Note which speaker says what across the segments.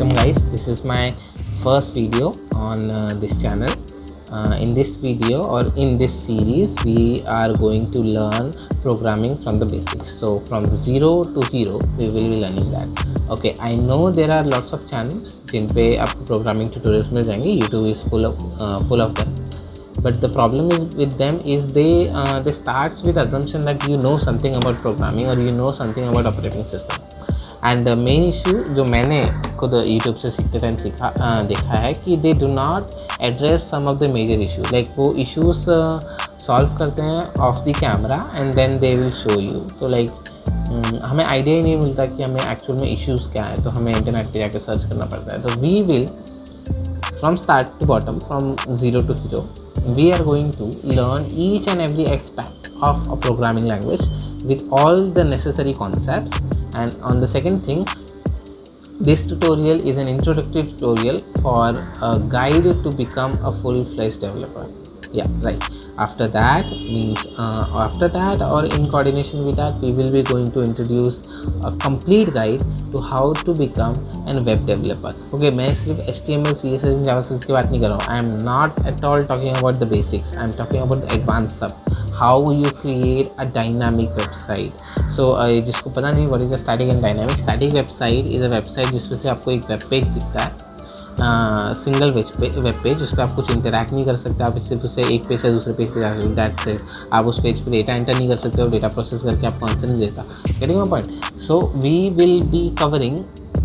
Speaker 1: welcome guys, this is my first video on this channel. In this video or in this series we are going to learn programming from the basics. So from zero to hero we will be learning that. Okay, I know there are lots of channels जिन पे आपको programming tutorials मिल जाएंगे. YouTube is full of them, but the problem is with them is they starts with assumption that you know something about programming or you know something about operating system. And the main issue जो मैंने खुद YouTube से सीखते time देखा है कि they do not address some of the major issue. Like वो issues solve करते हैं off the camera and then they will show you. तो लाइक हमें आइडिया ही नहीं मिलता कि हमें एक्चुअल में इश्यूज़ क्या है, तो हमें इंटरनेट पे जाकर सर्च करना पड़ता है. तो we will from start to bottom, from zero to hero, we are going to learn each and every aspect of a programming language with all the necessary concepts. And on the second thing, this tutorial is an introductory tutorial for a guide to become a full-fledged developer. Yeah, right. After that or in coordination with that, we will be going to introduce a complete guide to how to become a web developer. Okay, मैं सिर्फ HTML, CSS and JavaScript की बात नहीं कर रहा हूँ. I am not at all talking about the basics. I am talking about the advanced stuff. How you create a dynamic website. So जिसको पता नहीं what is a static and dynamic. Static website is a website जिसमें से आपको एक web page दिखता है, single web page, उस पर आप कुछ इंटरैक्ट नहीं कर सकते. आप सिर्फ उसे एक पेज से दूसरे पेज पे जा सकते. That's it. आप उस पेज पे डेटा एंटर नहीं कर सकते और डेटा प्रोसेस करके आपको आंसर नहीं देता. Getting my point. So we will be covering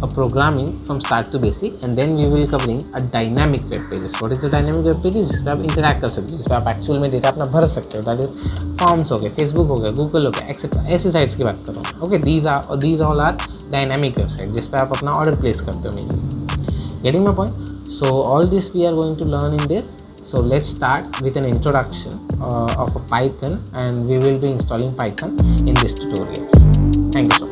Speaker 1: a programming from start to basic and then we will covering a dynamic web pages. What is the dynamic web pages? जिस पे आप interact कर सकते हो, जिस पे आप एक्चुअल में डेटा अपना भर सकते हो. दैट इज फॉर्म्स हो गए, फेसबुक हो गया, गूगल हो गया, एक्सेट्रा. ऐसी साइट्स की बात कर रहा हूँ. Okay, these all are dynamic website जिस पे आप अपना ऑर्डर प्लेस करते हो. Mainly getting my point. So all this we are going to learn in this. So let's start with an introduction of a Python, and we will be installing Python in this tutorial. Thank you so much.